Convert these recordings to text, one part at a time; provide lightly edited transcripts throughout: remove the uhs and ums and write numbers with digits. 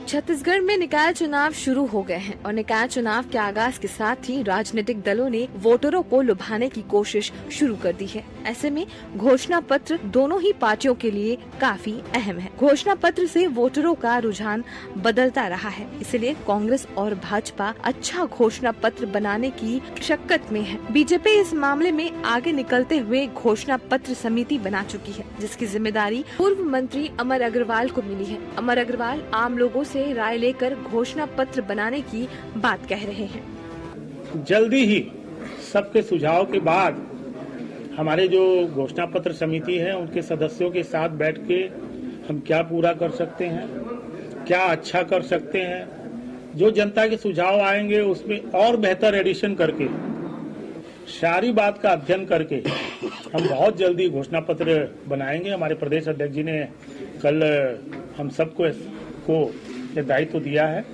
छत्तीसगढ़ में निकाय चुनाव शुरू हो गए हैं और निकाय चुनाव के आगाज के साथ ही राजनीतिक दलों ने वोटरों को लुभाने की कोशिश शुरू कर दी है। ऐसे में घोषणा पत्र दोनों ही पार्टियों के लिए काफी अहम है। घोषणा पत्र से वोटरों का रुझान बदलता रहा है, इसलिए कांग्रेस और भाजपा अच्छा घोषणा पत्र बनाने की शक्कत में है। बीजेपी इस मामले में आगे निकलते हुए घोषणा पत्र समिति बना चुकी है, जिसकी जिम्मेदारी पूर्व मंत्री अमर अग्रवाल को मिली है। अमर अग्रवाल आम लोगों से राय लेकर घोषणा पत्र बनाने की बात कह रहे हैं। जल्दी ही सबके सुझाव के बाद हमारे जो घोषणा पत्र समिति है उनके सदस्यों के साथ बैठ के हम क्या पूरा कर सकते हैं, क्या अच्छा कर सकते हैं, जो जनता के सुझाव आएंगे उसमें और बेहतर एडिशन करके सारी बात का अध्ययन करके हम बहुत जल्दी घोषणा पत्र बनाएंगे। हमारे प्रदेश अध्यक्ष जी ने कल हम सबको ये दायित्व दिया है।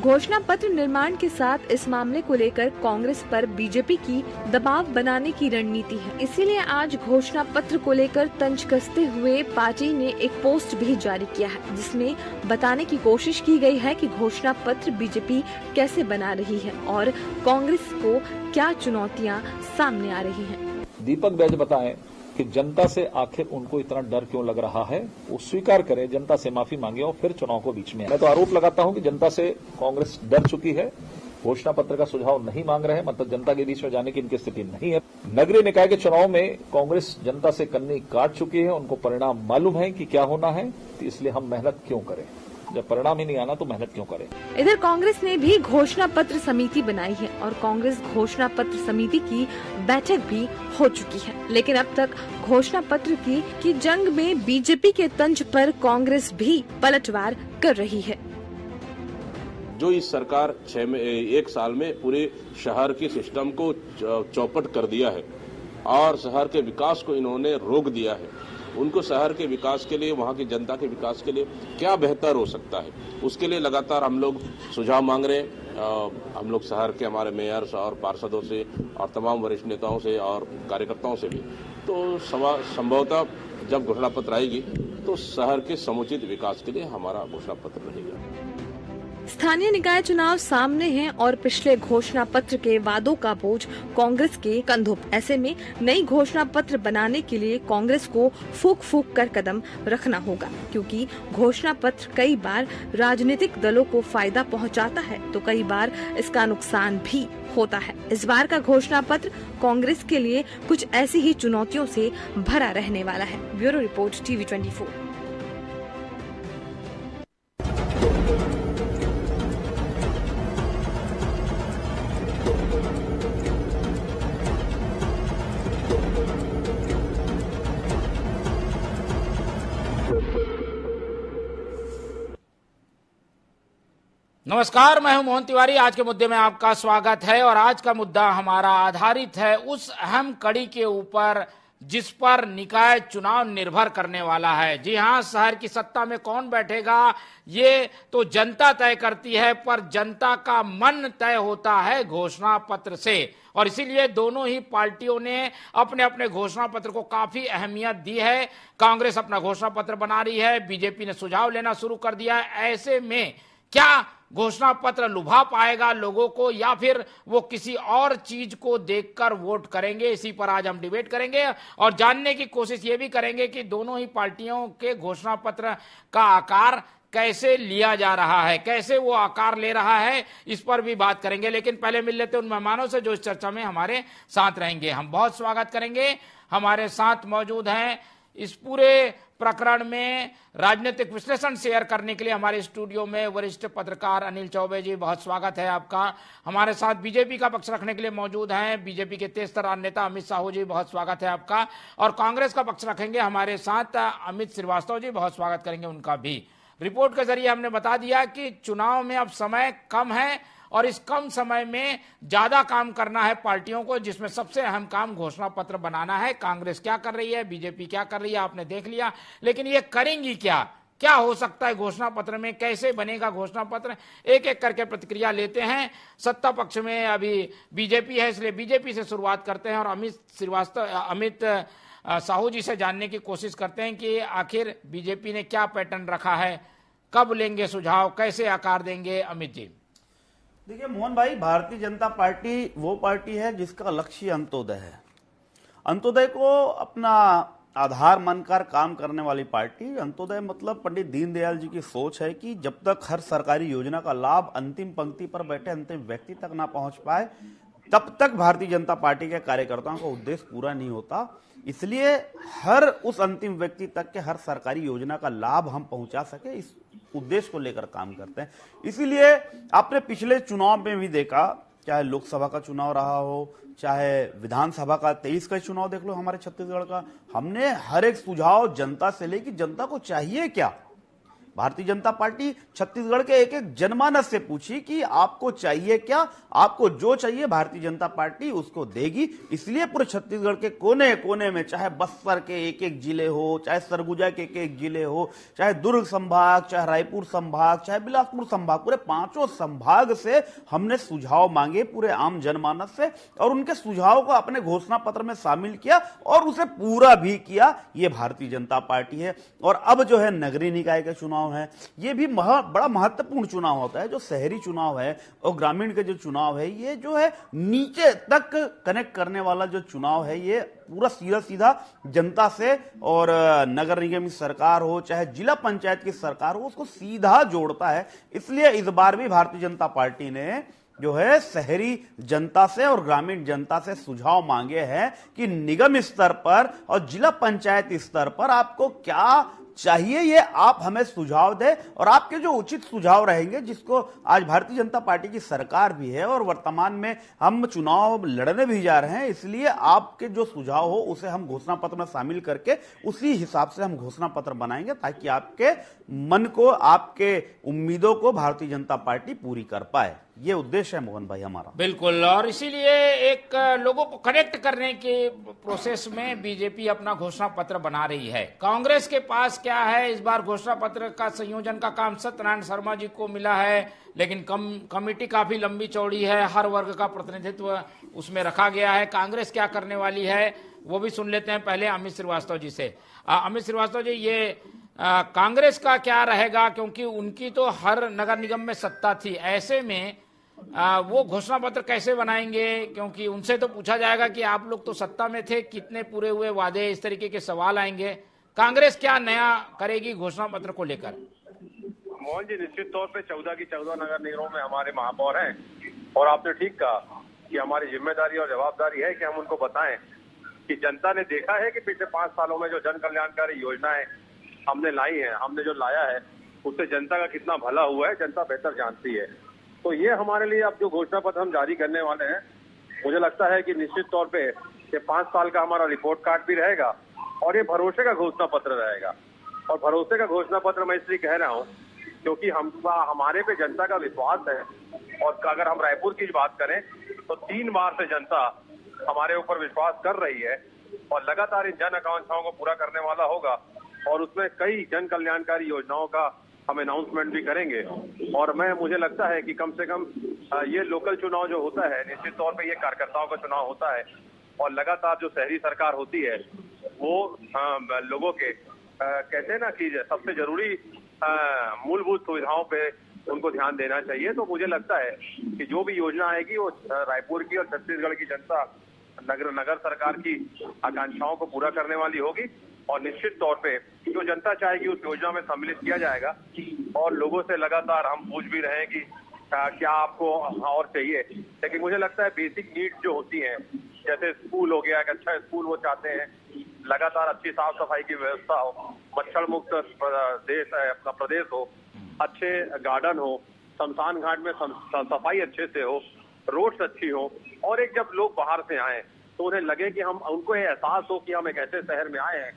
घोषणा पत्र निर्माण के साथ इस मामले को लेकर कांग्रेस पर बीजेपी की दबाव बनाने की रणनीति है। इसीलिए आज घोषणा पत्र को लेकर तंज कसते हुए पार्टी ने एक पोस्ट भी जारी किया है, जिसमें बताने की कोशिश की गई है कि घोषणा पत्र बीजेपी कैसे बना रही है और कांग्रेस को क्या चुनौतियां सामने आ रही हैं। दीपक बैज बताएं कि जनता से आखिर उनको इतना डर क्यों लग रहा है, वो स्वीकार करें, जनता से माफी मांगे और फिर चुनाव को बीच में। मैं तो आरोप लगाता हूं कि जनता से कांग्रेस डर चुकी है, घोषणा पत्र का सुझाव नहीं मांग रहे हैं, मतलब जनता के बीच में जाने की इनकी स्थिति नहीं है। नगरीय निकाय के चुनाव में कांग्रेस जनता से कन्नी काट चुकी है, उनको परिणाम मालूम है कि क्या होना है, तो इसलिए हम मेहनत क्यों करें। जब परिणाम ही नहीं आना तो मेहनत क्यों करें। इधर कांग्रेस ने भी घोषणा पत्र समिति बनाई है और कांग्रेस घोषणा पत्र समिति की बैठक भी हो चुकी है, लेकिन अब तक घोषणा पत्र की जंग में बीजेपी के तंज पर कांग्रेस भी पलटवार कर रही है। जो इस सरकार 1 साल में पूरे शहर के सिस्टम को चौपट कर दिया है और शहर के विकास को इन्होंने रोक दिया है, उनको शहर के विकास के लिए, वहाँ की जनता के विकास के लिए क्या बेहतर हो सकता है, उसके लिए लगातार हम लोग सुझाव मांग रहे हैं। हम लोग शहर के हमारे मेयर्स और पार्षदों से और तमाम वरिष्ठ नेताओं से और कार्यकर्ताओं से भी। तो संभवतः जब घोषणा पत्र आएगी तो शहर के समुचित विकास के लिए हमारा घोषणा पत्र रहेगा। स्थानीय निकाय चुनाव सामने हैं और पिछले घोषणा पत्र के वादों का बोझ कांग्रेस के कंधों पर। ऐसे में नई घोषणा पत्र बनाने के लिए कांग्रेस को फूंक फूंक कर कदम रखना होगा, क्योंकि घोषणा पत्र कई बार राजनीतिक दलों को फायदा पहुंचाता है तो कई बार इसका नुकसान भी होता है। इस बार का घोषणा पत्र कांग्रेस के लिए कुछ ऐसी ही चुनौतियों से भरा रहने वाला है। Bureau report TV24। नमस्कार, मैं हूं मोहन तिवारी। आज के मुद्दे में आपका स्वागत है और आज का मुद्दा हमारा आधारित है उस अहम कड़ी के ऊपर जिस पर निकाय चुनाव निर्भर करने वाला है। जी हां, शहर की सत्ता में कौन बैठेगा ये तो जनता तय करती है, पर जनता का मन तय होता है घोषणा पत्र से। और इसीलिए दोनों ही पार्टियों ने अपने अपने घोषणा पत्र को काफी अहमियत दी है। कांग्रेस अपना घोषणा पत्र बना रही है, बीजेपी ने सुझाव लेना शुरू कर दिया है। ऐसे में क्या घोषणा पत्र लुभा पाएगा लोगों को या फिर वो किसी और चीज को देखकर वोट करेंगे, इसी पर आज हम डिबेट करेंगे और जानने की कोशिश ये भी करेंगे कि दोनों ही पार्टियों के घोषणा पत्र का आकार कैसे लिया जा रहा है, कैसे वो आकार ले रहा है, इस पर भी बात करेंगे। लेकिन पहले मिल लेते उन मेहमानों से जो इस चर्चा में हमारे साथ रहेंगे। हम बहुत स्वागत करेंगे। हमारे साथ मौजूद हैं इस पूरे प्रकरण में राजनीतिक विश्लेषण शेयर करने के लिए हमारे स्टूडियो में वरिष्ठ पत्रकार अनिल चौबे जी, बहुत स्वागत है आपका। हमारे साथ बीजेपी का पक्ष रखने के लिए मौजूद हैं बीजेपी के तेज तर्रार नेता अमित साहू जी, बहुत स्वागत है आपका। और कांग्रेस का पक्ष रखेंगे हमारे साथ अमित श्रीवास्तव जी, बहुत स्वागत करेंगे उनका भी। रिपोर्ट के जरिए हमने बता दिया कि चुनाव में अब समय कम है और इस कम समय में ज्यादा काम करना है पार्टियों को, जिसमें सबसे अहम काम घोषणा पत्र बनाना है। कांग्रेस क्या कर रही है, बीजेपी क्या कर रही है, आपने देख लिया। लेकिन ये करेंगी क्या, क्या हो सकता है घोषणा पत्र में, कैसे बनेगा घोषणा पत्र, एक एक करके प्रतिक्रिया लेते हैं। सत्ता पक्ष में अभी बीजेपी है, इसलिए बीजेपी से शुरुआत करते हैं और अमित साहू जी से जानने की कोशिश करते हैं कि आखिर बीजेपी ने क्या पैटर्न रखा है कब लेंगे सुझाव, कैसे आकार देंगे? अमित जी। देखिए मोहन भाई, भारतीय जनता पार्टी वो पार्टी है जिसका लक्ष्य अंत्योदय है। अंत्योदय को अपना आधार मानकर काम करने वाली पार्टी। अंत्योदय मतलब पंडित दीनदयाल जी की सोच है कि जब तक हर सरकारी योजना का लाभ अंतिम पंक्ति पर बैठे अंतिम व्यक्ति तक ना पहुंच पाए, तब तक भारतीय जनता पार्टी के कार्यकर्ताओं का उद्देश्य पूरा नहीं होता। इसलिए हर उस अंतिम व्यक्ति तक के हर सरकारी योजना का लाभ हम पहुंचा सके, इस उद्देश्य को लेकर काम करते हैं। इसीलिए आपने पिछले चुनाव में भी देखा, चाहे लोकसभा का चुनाव रहा हो, चाहे विधानसभा का 23 का चुनाव देख लो हमारे छत्तीसगढ़ का, हमने हर एक सुझाव जनता से ले कि जनता को चाहिए क्या। भारतीय जनता पार्टी छत्तीसगढ़ के एक एक जनमानस से पूछी कि आपको चाहिए क्या, आपको जो चाहिए भारतीय जनता पार्टी उसको देगी। इसलिए पूरे छत्तीसगढ़ के कोने कोने में, चाहे बस्तर के एक एक जिले हो, चाहे सरगुजा के एक एक जिले हो, चाहे दुर्ग संभाग, चाहे रायपुर संभाग, चाहे बिलासपुर संभाग, पूरे 5 संभाग से हमने सुझाव मांगे पूरे आम जनमानस से, और उनके सुझाव को अपने घोषणा पत्र में शामिल किया और उसे पूरा भी किया। ये भारतीय जनता पार्टी है। और अब जो है नगरीय निकाय के चुनाव है, ये भी बड़ा महत्वपूर्ण चुनाव होता है। जो शहरी चुनाव है और ग्रामीण के जो चुनाव है, ये जो है नीचे तक कनेक्ट करने वाला जो चुनाव है, ये पूरा सीधा सीधा जनता से, और नगर निगम की सरकार हो चाहे जिला पंचायत की सरकार हो, उसको सीधा जोड़ता है। इसलिए इस बार भी भारतीय जनता पार्टी ने जो है शहरी जनता से और ग्रामीण जनता से सुझाव मांगे हैं कि निगम स्तर पर और जिला पंचायत स्तर पर आपको क्या चाहिए, ये आप हमें सुझाव दें। और आपके जो उचित सुझाव रहेंगे, जिसको आज भारतीय जनता पार्टी की सरकार भी है और वर्तमान में हम चुनाव लड़ने भी जा रहे हैं, इसलिए आपके जो सुझाव हो उसे हम घोषणा पत्र में शामिल करके उसी हिसाब से हम घोषणा पत्र बनाएंगे, ताकि आपके मन को, आपके उम्मीदों को भारतीय जनता पार्टी पूरी कर पाए। ये उद्देश्य है मोहन भाई हमारा। बिल्कुल, और इसीलिए एक लोगों को कनेक्ट करने के प्रोसेस में बीजेपी अपना घोषणा पत्र बना रही है। कांग्रेस के पास क्या है, इस बार घोषणा पत्र का संयोजन का काम सत्यनारायण शर्मा जी को मिला है, लेकिन कमेटी काफी लंबी चौड़ी है, हर वर्ग का प्रतिनिधित्व उसमें रखा गया है। कांग्रेस क्या करने वाली है वो भी सुन लेते हैं पहले अमित श्रीवास्तव जी से। अमित श्रीवास्तव जी, ये कांग्रेस का क्या रहेगा, क्योंकि उनकी तो हर नगर निगम में सत्ता थी, ऐसे में वो घोषणा पत्र कैसे बनाएंगे? क्योंकि उनसे तो पूछा जाएगा कि आप लोग तो सत्ता में थे, कितने पूरे हुए वादे, इस तरीके के सवाल आएंगे। कांग्रेस क्या नया करेगी घोषणा पत्र को लेकर? मोहन जी, निश्चित तौर पे 14 की 14 नगर निगमों में हमारे महापौर हैं, और आपने ठीक कहा कि हमारी जिम्मेदारी और जवाबदारी है कि हम उनको बताएं कि जनता ने देखा है कि पिछले 5 सालों में जो जन कल्याणकारी योजनाएं हमने लाई है, हमने जो लाया है, उससे जनता का कितना भला हुआ है, जनता बेहतर जानती है। तो ये हमारे लिए अब जो घोषणा पत्र हम जारी करने वाले हैं, मुझे लगता है कि निश्चित तौर पे ये 5 साल का हमारा रिपोर्ट कार्ड भी रहेगा, और ये भरोसे का घोषणा पत्र रहेगा। और भरोसे का घोषणा पत्र मैं इसलिए कह रहा हूँ क्योंकि हमारे पे जनता का विश्वास है। और अगर हम रायपुर की बात करें तो 3 बार से जनता हमारे ऊपर विश्वास कर रही है, और लगातार इन जन आकांक्षाओं को पूरा करने वाला होगा, और उसमें कई जन कल्याणकारी योजनाओं का हम अनाउंसमेंट भी करेंगे। और मुझे लगता है कि कम से कम ये लोकल चुनाव जो होता है, निश्चित तौर पे ये कार्यकर्ताओं का चुनाव होता है, और लगातार जो शहरी सरकार होती है वो लोगों के कहते हैं ना कि सबसे जरूरी मूलभूत सुविधाओं पे उनको ध्यान देना चाहिए। तो मुझे लगता है कि जो भी योजना आएगी वो रायपुर की और छत्तीसगढ़ की जनता नगर सरकार की आकांक्षाओं को पूरा करने वाली होगी, और निश्चित तौर पे जो जनता चाहेगी उस योजना में सम्मिलित किया जाएगा। और लोगों से लगातार हम पूछ भी रहे हैं कि क्या आपको और चाहिए, लेकिन मुझे लगता है बेसिक नीड्स जो होती हैं, जैसे स्कूल हो गया, एक अच्छा स्कूल वो चाहते हैं, लगातार अच्छी साफ सफाई की व्यवस्था हो, मच्छर मुक्त अपना प्रदेश हो, अच्छे गार्डन हो, शमशान घाट में सफाई अच्छे से हो, रोड्स अच्छी हो, और एक जब लोग बाहर से आए तो उन्हें लगे कि हम उनको ये एहसास हो कि हम एक ऐसे शहर में आए हैं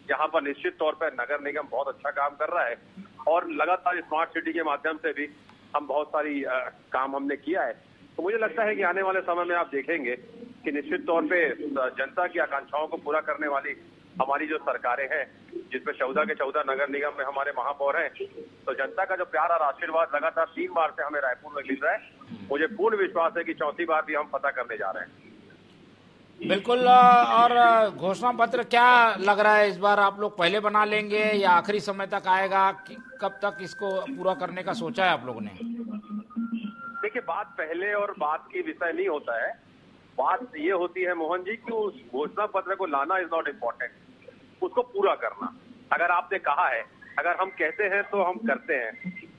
जहां पर निश्चित तौर पर नगर निगम बहुत अच्छा काम कर रहा है। और लगातार स्मार्ट सिटी के माध्यम से भी हम बहुत सारी काम हमने किया है। तो मुझे लगता है कि आने वाले समय में आप देखेंगे कि निश्चित तौर पे जनता की आकांक्षाओं को पूरा करने वाली हमारी जो सरकारें हैं, जिसमें 14 के 14 नगर निगम में हमारे महापौर हैं, तो जनता का जो प्यार और आशीर्वाद लगातार 3 बार से हमें रायपुर में मिल रहा है, मुझे पूर्ण विश्वास है कि 4थी बार भी हम पता करने जा रहे हैं। बिल्कुल। और घोषणा पत्र क्या लग रहा है इस बार आप लोग पहले बना लेंगे या आखिरी समय तक आएगा? कब तक इसको पूरा करने का सोचा है आप लोगों ने? देखिए, बात पहले और बात की विषय नहीं होता है। बात ये होती है मोहन जी कि उस घोषणा पत्र को लाना इज नॉट इम्पोर्टेंट, उसको पूरा करना। अगर आपने कहा है, अगर हम कहते हैं तो हम करते हैं।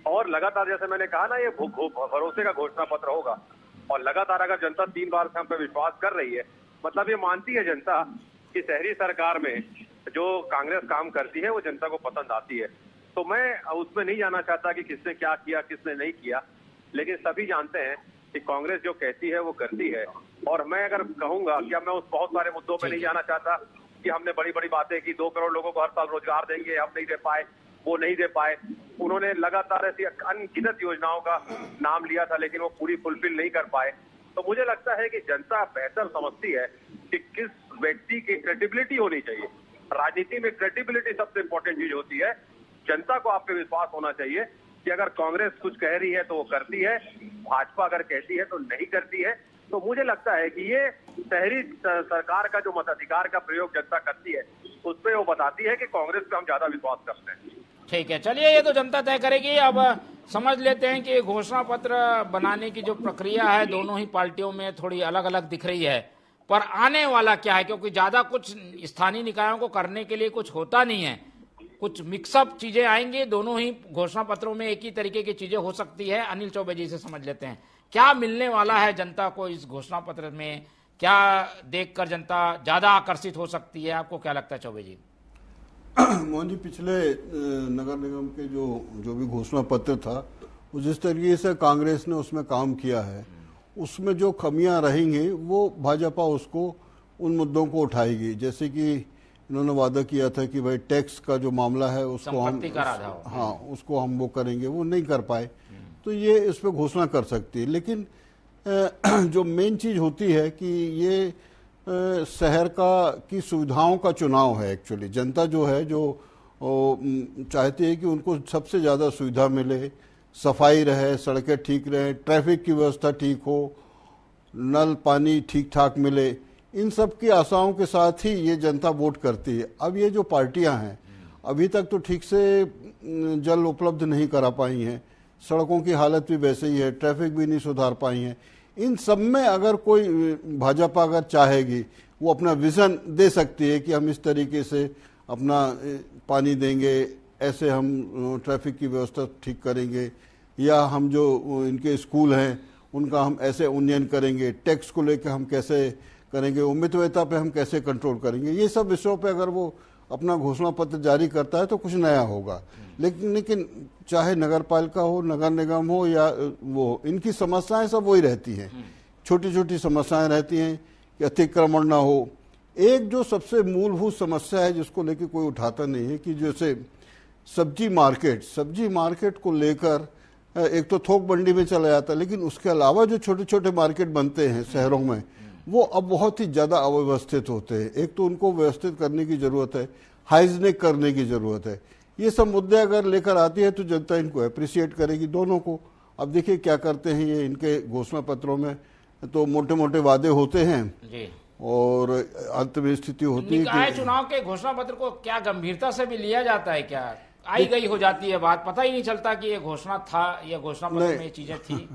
और लगातार, जैसे मैंने कहा ना, ये भरोसे का घोषणा पत्र होगा। और लगातार अगर जनता 3 बार से हम पे विश्वास कर रही है, मतलब ये मानती है जनता कि शहरी सरकार में जो कांग्रेस काम करती है वो जनता को पसंद आती है। तो मैं उसमें नहीं जाना चाहता कि किसने क्या किया, किसने नहीं किया, लेकिन सभी जानते हैं कि कांग्रेस जो कहती है वो करती है। और मैं अगर कहूंगा, क्या मैं उस बहुत सारे मुद्दों पे नहीं जाना चाहता कि हमने बड़ी बड़ी बातें की, 2 करोड़ लोगों को हर साल रोजगार देंगे, हम नहीं दे पाए, वो नहीं दे पाए। उन्होंने लगातार ऐसी अनगिनत योजनाओं का नाम लिया था, लेकिन वो पूरी फुलफिल नहीं कर पाए। तो मुझे लगता है कि जनता बेहतर समझती है कि किस व्यक्ति की क्रेडिबिलिटी होनी चाहिए। राजनीति में क्रेडिबिलिटी सबसे इंपॉर्टेंट चीज होती है। जनता को आप पे विश्वास होना चाहिए कि अगर कांग्रेस कुछ कह रही है तो वो करती है, भाजपा अगर कहती है तो नहीं करती है। तो मुझे लगता है कि ये शहरी सरकार का जो मताधिकार का प्रयोग जनता करती है, उस पर वो बताती है कि कांग्रेस पे हम ज्यादा विश्वास करते हैं। ठीक है, चलिए, ये तो जनता तय करेगी। अब समझ लेते हैं कि घोषणा पत्र बनाने की जो प्रक्रिया है दोनों ही पार्टियों में थोड़ी अलग अलग दिख रही है, पर आने वाला क्या है, क्योंकि ज्यादा कुछ स्थानीय निकायों को करने के लिए कुछ होता नहीं है, कुछ मिक्सअप चीजें आएंगी। दोनों ही घोषणा पत्रों में एक ही तरीके की चीजें हो सकती है। अनिल चौबे जी से समझ लेते हैं क्या मिलने वाला है जनता को इस घोषणा पत्र में, क्या देखकर जनता ज्यादा आकर्षित हो सकती है? आपको क्या लगता है चौबे जी? मोहन जी, पिछले नगर निगम के जो भी घोषणा पत्र था, वो जिस तरीके से कांग्रेस ने उसमें काम किया है, उसमें जो कमियां रहेंगी वो भाजपा उसको उन मुद्दों को उठाएगी। जैसे कि इन्होंने वादा किया था कि भाई टैक्स का जो मामला है उसको हम उसको हम वो करेंगे, वो नहीं कर पाए। तो ये इस पर घोषणा कर सकती है। लेकिन जो मेन चीज होती है कि ये शहर की सुविधाओं का चुनाव है। एक्चुअली जनता जो है जो चाहती है कि उनको सबसे ज्यादा सुविधा मिले, सफाई रहे, सड़कें ठीक रहे, ट्रैफिक की व्यवस्था ठीक हो, नल पानी ठीक ठाक मिले। इन सब की आशाओं के साथ ही ये जनता वोट करती है। अब ये जो पार्टियां हैं अभी तक तो ठीक से जल उपलब्ध नहीं करा पाई हैं, सड़कों की हालत भी वैसे ही है, ट्रैफिक भी नहीं सुधार पाई है। इन सब में अगर कोई भाजपा अगर चाहेगी, वो अपना विजन दे सकती है कि हम इस तरीके से अपना पानी देंगे, ऐसे हम ट्रैफिक की व्यवस्था ठीक करेंगे, या हम जो इनके स्कूल हैं उनका हम ऐसे उन्नयन करेंगे, टैक्स को लेकर हम कैसे करेंगे, उम्मीदवार पे हम कैसे कंट्रोल करेंगे। ये सब विषयों पे अगर वो अपना घोषणा पत्र जारी करता है तो कुछ नया होगा। लेकिन चाहे नगर पालिका हो, नगर निगम हो या वो, इनकी समस्याएं सब वही रहती हैं। छोटी छोटी समस्याएं रहती हैं कि अतिक्रमण ना हो। एक जो सबसे मूलभूत समस्या है जिसको लेकर कोई उठाता नहीं है कि जैसे सब्जी मार्केट को लेकर एक तो थोक मंडी में चला जाता है, लेकिन उसके अलावा जो छोटे छोटे मार्केट बनते हैं शहरों में, वो अब बहुत ही ज्यादा अव्यवस्थित होते हैं। एक तो उनको व्यवस्थित करने की जरूरत है, हाइजीनिक करने की जरूरत है। ये सब मुद्दे अगर लेकर आती है तो जनता इनको अप्रिशिएट करेगी, दोनों को। अब देखिए क्या करते हैं ये इनके घोषणा पत्रों में, तो मोटे मोटे वादे होते हैं जी, और अंत में स्थिति होती है कि चुनाव के घोषणा पत्र को क्या गंभीरता से भी लिया जाता है? क्या आई गई हो जाती है बात, पता ही नहीं चलता कि ये घोषणा था या घोषणा पत्र में ये चीजें थी?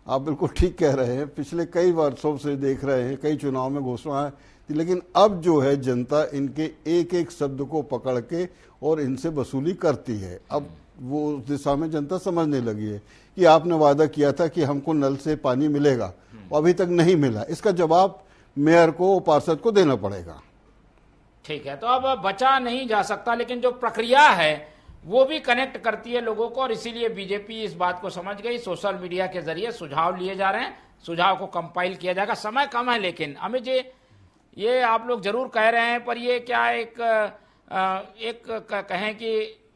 आप बिल्कुल ठीक कह रहे हैं। पिछले कई वर्षों से देख रहे हैं, कई चुनाव में घोषणाएं थी, लेकिन अब जो है जनता इनके एक एक शब्द को पकड़ के और इनसे वसूली करती है। अब वो उस दिशा में जनता समझने लगी है कि आपने वादा किया था कि हमको नल से पानी मिलेगा, और अभी तक नहीं मिला। इसका जवाब मेयर को, पार्षद को देना पड़ेगा। ठीक है, तो अब बचा नहीं जा सकता, लेकिन जो प्रक्रिया है वो भी कनेक्ट करती है लोगों को, और इसीलिए बीजेपी इस बात को समझ गई। सोशल मीडिया के जरिए सुझाव लिए जा रहे हैं, सुझाव को कंपाइल किया जाएगा। समय कम है, लेकिन अमित जी ये आप लोग जरूर कह रहे हैं, पर ये क्या एक कहें कि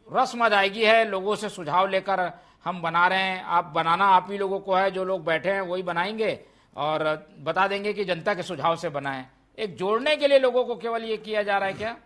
रस्म अदायगी है, लोगों से सुझाव लेकर हम बना रहे हैं। आप बनाना आप ही लोगों को है, जो लोग बैठे हैं वही बनाएंगे और बता देंगे कि जनता के सुझाव से बनाएं। एक जोड़ने के लिए लोगों को केवल ये किया जा रहा है क्या?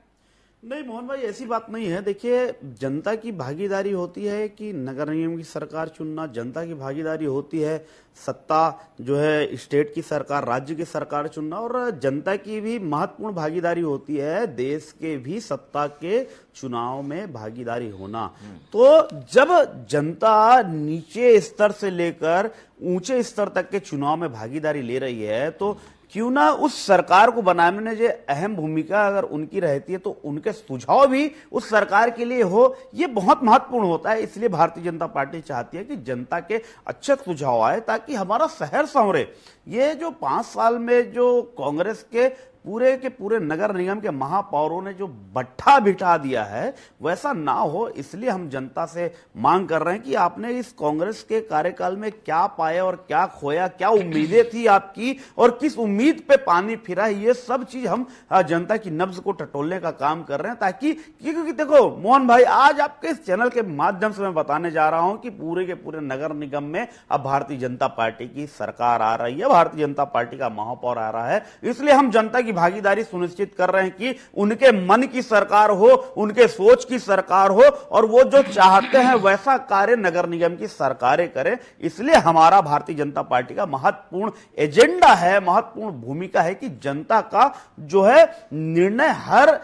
नहीं मोहन भाई, ऐसी बात नहीं है। देखिए, जनता की भागीदारी होती है कि नगर निगम की सरकार चुनना, जनता की भागीदारी होती है सत्ता जो है स्टेट की सरकार, राज्य की सरकार चुनना, और जनता की भी महत्वपूर्ण भागीदारी होती है देश के भी सत्ता के चुनाव में भागीदारी होना। तो जब जनता नीचे स्तर से लेकर ऊंचे स्तर तक के चुनाव में भागीदारी ले रही है, तो क्यों ना उस सरकार को बनाने में जो अहम भूमिका अगर उनकी रहती है तो उनके सुझाव भी उस सरकार के लिए हो, ये बहुत महत्वपूर्ण होता है। इसलिए भारतीय जनता पार्टी चाहती है कि जनता के अच्छे सुझाव आए ताकि हमारा शहर संवरे। ये जो 5 साल में जो कांग्रेस के पूरे नगर निगम के महापौरों ने जो बट्ठा बिठा दिया है, वैसा ना हो, इसलिए हम जनता से मांग कर रहे हैं कि आपने इस कांग्रेस के कार्यकाल में क्या पाया और क्या खोया, क्या उम्मीदें थी आपकी और किस उम्मीद पे पानी फिरा, ये सब चीज हम जनता की नब्ज को टटोलने का काम कर रहे हैं। ताकि क्योंकि देखो मोहन भाई, आज आपके इस चैनल के माध्यम से मैं बताने जा रहा हूं कि पूरे के पूरे नगर निगम में अब भारतीय जनता पार्टी की सरकार आ रही है, भारतीय जनता पार्टी का महापौर आ रहा है। इसलिए हम जनता की भागीदारी सुनिश्चित कर रहे हैं कि उनके मन की सरकार हो, उनके सोच की सरकार हो, और वो जो चाहते हैं वैसा कार्य नगर निगम की सरकारें करें। इसलिए हमारा भारतीय जनता पार्टी का महत्वपूर्ण एजेंडा है, महत्वपूर्ण भूमिका है कि जनता का जो है निर्णय हर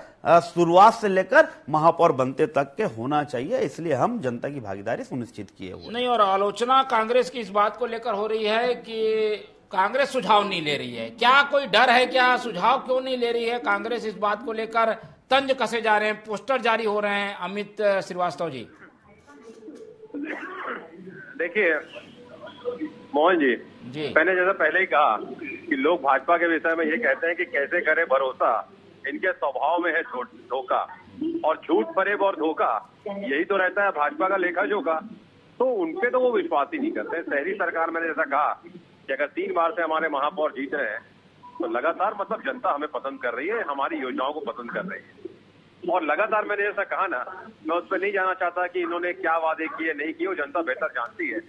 शुरुआत से लेकर महापौर बनते तक के होना चाहिए। इसलिए हम जनता की भागीदारी सुनिश्चित किए हुए नहीं। और आलोचना कांग्रेस की इस बात को लेकर हो रही है कि कांग्रेस सुझाव नहीं ले रही है। क्या कोई डर है? क्या सुझाव क्यों नहीं ले रही है कांग्रेस? इस बात को लेकर तंज कसे जा रहे हैं, पोस्टर जारी हो रहे हैं। अमित श्रीवास्तव जी। देखिए मोहन जी, मैंने जैसा पहले ही कहा कि लोग भाजपा के विषय में ये कहते हैं कि कैसे करें भरोसा, इनके स्वभाव में है धोखा और झूठ फरेब और धोखा, यही तो रहता है भाजपा का लेखा जोखा। तो उनपे तो वो विश्वास ही नहीं करते। शहरी सरकार मैंने जैसा कहा कि अगर 3 बार से हमारे महापौर जीत रहे हैं तो लगातार मतलब जनता हमें पसंद कर रही है, हमारी योजनाओं को पसंद कर रही है। और लगातार मैंने जैसा कहा ना, मैं उस पर नहीं जाना चाहता कि इन्होंने क्या वादे किए नहीं किए, वो जनता बेहतर जानती है।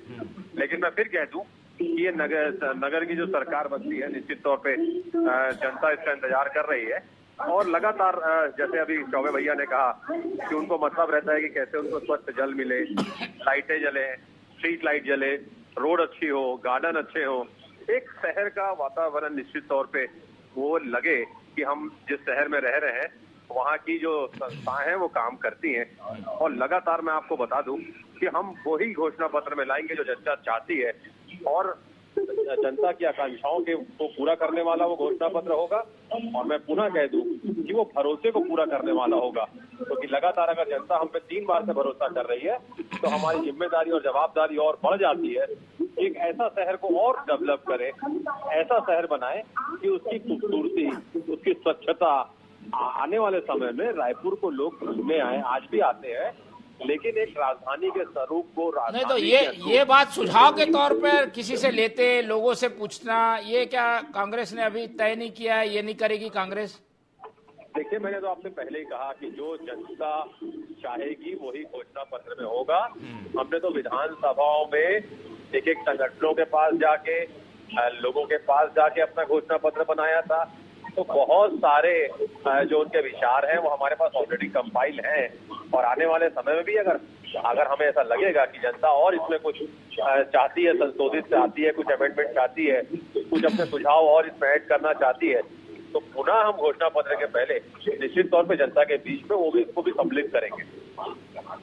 लेकिन मैं फिर कह दूं कि ये नगर की जो सरकार बनती है, निश्चित तौर पे जनता इसका इंतजार कर रही है। और लगातार जैसे अभी चौबे भैया ने कहा कि उनको मतलब रहता है कि कैसे उनको स्वच्छ जल मिले, लाइटें जले, स्ट्रीट लाइट जले, रोड अच्छी हो, गार्डन अच्छे हो, एक शहर का वातावरण निश्चित तौर पे वो लगे कि हम जिस शहर में रह रहे हैं वहाँ की जो संस्थाएं हैं वो काम करती हैं। और लगातार मैं आपको बता दूं कि हम वही घोषणा पत्र में लाएंगे जो जनता चाहती है, और जनता की आकांक्षाओं को पूरा करने वाला वो घोषणा पत्र होगा। और मैं पुनः कह दूं कि वो भरोसे को पूरा करने वाला होगा, क्योंकि लगातार अगर जनता हम पे 3 बार से भरोसा कर रही है तो हमारी जिम्मेदारी और जवाबदारी और बढ़ जाती है। एक ऐसा शहर को और डेवलप करें, ऐसा शहर बनाए कि उसकी खूबसूरती, उसकी स्वच्छता, आने वाले समय में रायपुर को लोग घूमने आए, आज भी आते हैं, लेकिन एक राजधानी के स्वरूप को नहीं। तो ये बात सुझाव के तौर पर किसी से लेते, लोगों से पूछना, ये क्या कांग्रेस ने अभी तय नहीं किया है? ये नहीं करेगी कांग्रेस? देखिए, मैंने तो आपसे पहले ही कहा कि जो जनता चाहेगी वही घोषणा पत्र में होगा। हमने तो विधानसभाओं में एक संगठनों के पास जाके, लोगों के पास जाके अपना घोषणा पत्र बनाया था। तो बहुत सारे जो उनके विचार हैं वो हमारे पास ऑलरेडी कंपाइल हैं, और आने वाले समय में भी अगर हमें ऐसा लगेगा कि जनता और इसमें कुछ चाहती है, संशोधित चाहती है, कुछ अमेंडमेंट चाहती है, कुछ अपने सुझाव और इसमें ऐड करना चाहती है, तो पुनः हम घोषणा पत्र के पहले निश्चित तौर पे जनता के बीच में इसको भी सम्मिलित करेंगे।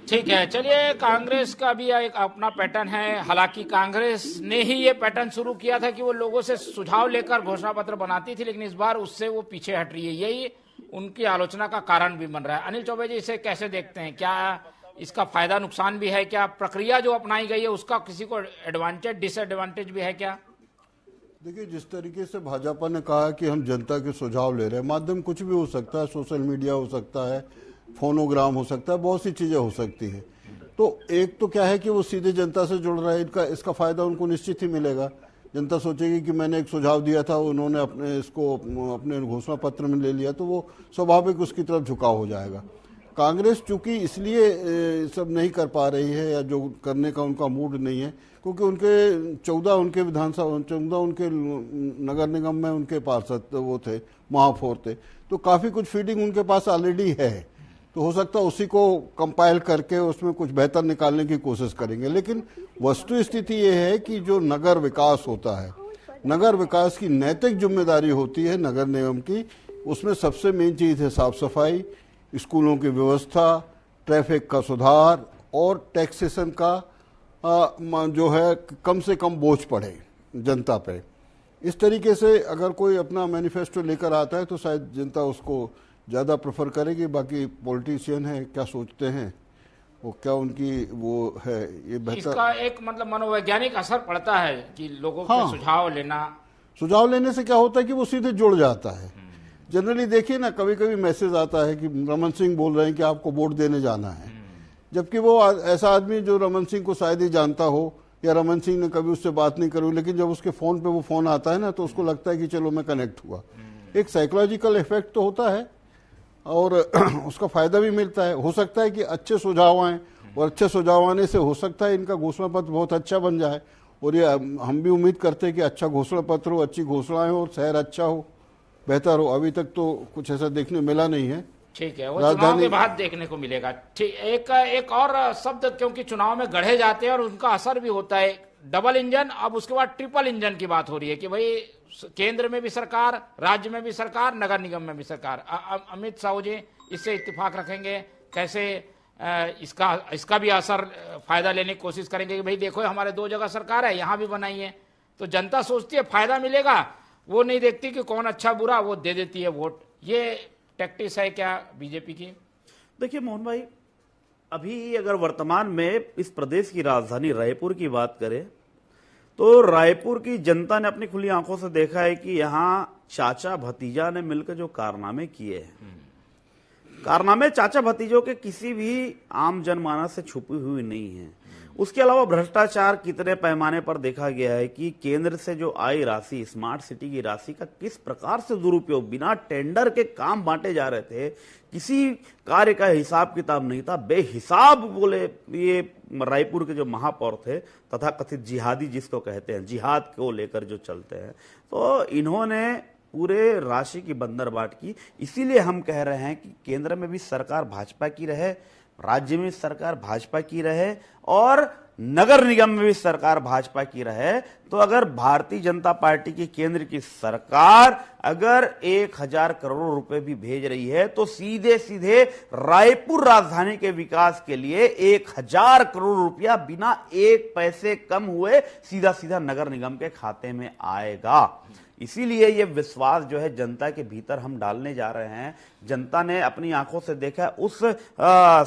ठीक है, चलिए। कांग्रेस का भी एक अपना पैटर्न है। हालांकि कांग्रेस ने ही ये पैटर्न शुरू किया था कि वो लोगों से सुझाव लेकर घोषणा पत्र बनाती थी, लेकिन इस बार उससे वो पीछे हट रही है। यही उनकी आलोचना का कारण भी बन रहा है। अनिल चौबे जी, इसे कैसे देखते हैं? क्या इसका फायदा नुकसान भी है? क्या प्रक्रिया जो अपनाई गई है उसका किसी को एडवांटेज डिसएडवांटेज भी है क्या? देखिए, जिस तरीके से भाजपा ने कहा कि हम जनता के सुझाव ले रहे हैं, माध्यम कुछ भी हो सकता है, सोशल मीडिया हो सकता है, फोनोग्राम हो सकता है, बहुत सी चीजें हो सकती हैं। तो एक तो क्या है कि वो सीधे जनता से जुड़ रहा है, इसका फायदा उनको निश्चित ही मिलेगा। जनता सोचेगी कि मैंने एक सुझाव दिया था, उन्होंने अपने घोषणा पत्र में ले लिया, तो वो स्वाभाविक उसकी तरफ झुकाव हो जाएगा। कांग्रेस चूंकि इसलिए सब नहीं कर पा रही है या जो करने का उनका मूड नहीं है, क्योंकि उनके 14 उनके विधानसभा 14 उनके नगर निगम में उनके पार्षद वो थे, महापौर थे, तो काफी कुछ फीडिंग उनके पास ऑलरेडी है। तो हो सकता है उसी को कंपाइल करके उसमें कुछ बेहतर निकालने की कोशिश करेंगे। लेकिन वस्तु स्थिति ये है कि जो नगर विकास होता है, नगर विकास की नैतिक जिम्मेदारी होती है नगर निगम की। उसमें सबसे मेन चीज है साफ सफाई, स्कूलों की व्यवस्था, ट्रैफिक का सुधार और टैक्सेशन का जो है कम से कम बोझ पड़े जनता पे। इस तरीके से अगर कोई अपना मैनिफेस्टो लेकर आता है तो शायद जनता उसको ज़्यादा प्रेफर करेगी। बाकी पॉलिटिशियन है क्या सोचते हैं, वो क्या उनकी वो है, ये बेहतर इसका एक मतलब मनोवैज्ञानिक असर पड़ता है कि लोगों हाँ, के सुझाव लेने से क्या होता है कि वो सीधे जुड़ जाता है। जनरली देखिए ना, कभी कभी मैसेज आता है कि रमन सिंह बोल रहे हैं कि आपको वोट देने जाना है, जबकि वो ऐसा आदमी जो रमन सिंह को शायद ही जानता हो या रमन सिंह ने कभी उससे बात नहीं करी, लेकिन जब उसके फोन पे वो फोन आता है ना तो उसको लगता है कि चलो मैं कनेक्ट हुआ। एक साइकोलॉजिकल इफेक्ट तो होता है और उसका फायदा भी मिलता है। हो सकता है कि अच्छे सुझाव आए और अच्छे सुझाव आने से हो सकता है इनका घोषणा पत्र बहुत अच्छा बन जाए। और ये हम भी उम्मीद करते हैं कि अच्छा घोषणा पत्र हो, अच्छी घोषणाएं हो और शहर अच्छा हो, बेहतर हो। अभी तक तो कुछ ऐसा देखने मिला नहीं है। ठीक है, वो चुनाव के बाद देखने को मिलेगा। ठीक, एक और शब्द, क्योंकि चुनाव में गढ़े जाते हैं और उनका असर भी होता है। डबल इंजन, अब उसके बाद ट्रिपल इंजन की बात हो रही है कि भाई केंद्र में भी सरकार, राज्य में भी सरकार, नगर निगम में भी सरकार। अमित साहू जी इससे इत्तेफाक रखेंगे, कैसे इसका भी असर फायदा लेने की कोशिश करेंगे कि भाई देखो हमारे 2 जगह सरकार है, यहां भी बनाई है। तो जनता सोचती है फायदा मिलेगा, वो नहीं देखती कि कौन अच्छा बुरा, वो दे देती है वोट। ये टैक्टिक्स है क्या बीजेपी की? देखिए मोहन भाई, अभी अगर वर्तमान में इस प्रदेश की राजधानी रायपुर की बात करें तो रायपुर की जनता ने अपनी खुली आंखों से देखा है कि यहां चाचा भतीजा ने मिलकर जो कारनामे किए हैं, कारनामे चाचा भतीजों के किसी भी आम जनमानस से छुपी हुई नहीं है। उसके अलावा भ्रष्टाचार कितने पैमाने पर देखा गया है कि केंद्र से जो आई राशि, स्मार्ट सिटी की राशि का किस प्रकार से दुरुपयोग, बिना टेंडर के काम बांटे जा रहे थे, किसी कार्य का हिसाब किताब नहीं था, बेहिसाब बोले ये रायपुर के जो महापौर थे तथा कथित जिहादी जिसको कहते हैं, जिहाद को लेकर जो चलते हैं, तो इन्होंने पूरे राशि की बंदरबाट की। इसीलिए हम कह रहे हैं कि केंद्र में भी सरकार भाजपा की रहे, राज्य में सरकार भाजपा की रहे और नगर निगम में भी सरकार भाजपा की रहे। तो अगर भारतीय जनता पार्टी की केंद्र की सरकार अगर 1000 करोड़ रुपए भी भेज रही है तो सीधे सीधे रायपुर राजधानी के विकास के लिए 1000 करोड़ रुपया बिना एक पैसे कम हुए सीधा सीधा नगर निगम के खाते में आएगा। इसीलिए ये विश्वास जो है जनता के भीतर हम डालने जा रहे हैं। जनता ने अपनी आंखों से देखा उस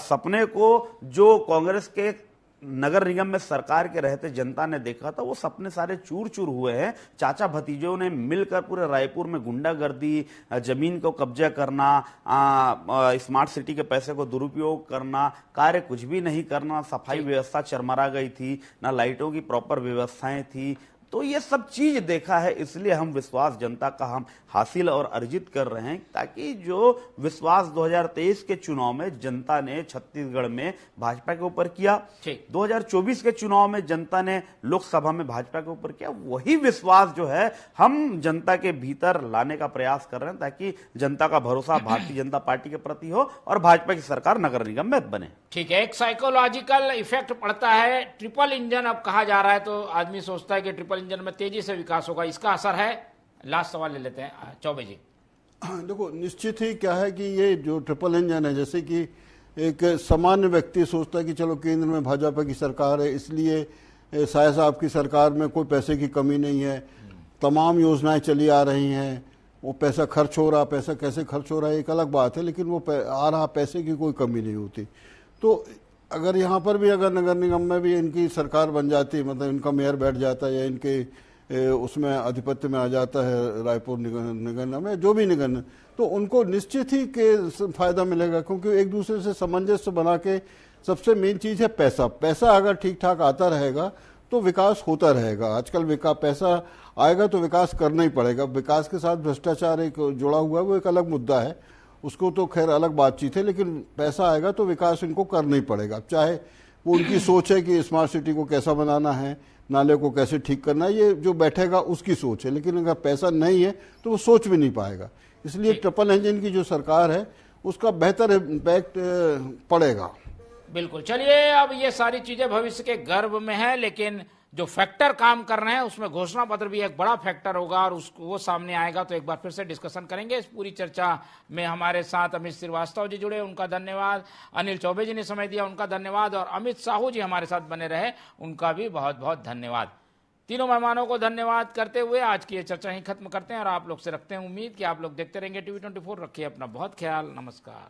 सपने को जो कांग्रेस के नगर निगम में सरकार के रहते जनता ने देखा था, वो सपने सारे चूर चूर हुए हैं। चाचा भतीजों ने मिलकर पूरे रायपुर में गुंडागर्दी, जमीन को कब्जा करना, स्मार्ट सिटी के पैसे को दुरुपयोग करना, कार्य कुछ भी नहीं करना, सफाई व्यवस्था चरमरा गई थी, ना लाइटों की प्रॉपर व्यवस्थाएं थी। तो ये सब चीज देखा है, इसलिए हम विश्वास जनता का हम हासिल और अर्जित कर रहे हैं, ताकि जो विश्वास 2023 के चुनाव में जनता ने छत्तीसगढ़ में भाजपा के ऊपर किया, 2024 के चुनाव में जनता ने लोकसभा में भाजपा के ऊपर किया, वही विश्वास जो है हम जनता के भीतर लाने का प्रयास कर रहे हैं, ताकि जनता का भरोसा भारतीय जनता पार्टी के प्रति हो और भाजपा की सरकार नगर निगम में बने। ठीक है, एक साइकोलॉजिकल इफेक्ट पड़ता है। ट्रिपल इंजन अब कहा जा रहा है तो आदमी सोचता है कि ट्रिपल इंजन में तेजी से विकास होगा, इसका असर है? लास्ट सवाल ले लेते हैं चौबे जी। देखो, निश्चित ही क्या है कि ये जो ट्रिपल इंजन है, जैसे कि एक सामान्य व्यक्ति सोचता है कि चलो केंद्र में भाजपा की सरकार है, इसलिए शाह साहब की सरकार में कोई पैसे की कमी नहीं है, तमाम योजनाएं चली आ रही हैं, वो पैसा खर्च हो रहा, पैसा कैसे खर्च हो रहा है एक अलग बात है, लेकिन वो आ रहा, पैसे की कोई कमी नहीं होती। तो अगर यहाँ पर भी अगर नगर निगम में भी इनकी सरकार बन जाती, मतलब इनका मेयर बैठ जाता है या इनके उसमें आधिपत्य में आ जाता है रायपुर निगम में, जो भी निगम, तो उनको निश्चित ही के फायदा मिलेगा, क्योंकि एक दूसरे से सामंजस्य बना के, सबसे मेन चीज है पैसा। पैसा अगर ठीक ठाक आता रहेगा तो विकास होता रहेगा। आजकल पैसा आएगा तो विकास करना ही पड़ेगा। विकास के साथ भ्रष्टाचार एक जुड़ा हुआ है, वो एक अलग मुद्दा है, उसको तो खैर अलग बातचीत है, लेकिन पैसा आएगा तो विकास इनको करना ही पड़ेगा। चाहे वो उनकी सोच है कि स्मार्ट सिटी को कैसा बनाना है, नाले को कैसे ठीक करना है, ये जो बैठेगा उसकी सोच है, लेकिन अगर पैसा नहीं है तो वो सोच भी नहीं पाएगा। इसलिए ट्रिपल इंजन की जो सरकार है उसका बेहतर इम्पैक्ट पड़ेगा। बिल्कुल। चलिए, अब ये सारी चीजें भविष्य के गर्भ में है, लेकिन जो फैक्टर काम कर रहे हैं उसमें घोषणा पत्र भी एक बड़ा फैक्टर होगा और उसको वो सामने आएगा तो एक बार फिर से डिस्कशन करेंगे। इस पूरी चर्चा में हमारे साथ अमित श्रीवास्तव जी जुड़े, उनका धन्यवाद। अनिल चौबे जी ने समय दिया, उनका धन्यवाद। और अमित साहू जी हमारे साथ बने रहे, उनका भी बहुत बहुत धन्यवाद। तीनों मेहमानों को धन्यवाद करते हुए आज की ये चर्चा ही खत्म करते हैं और आप लोग से रखते हैं उम्मीद कि आप लोग देखते रहेंगे TV24। रखिए अपना बहुत ख्याल। नमस्कार।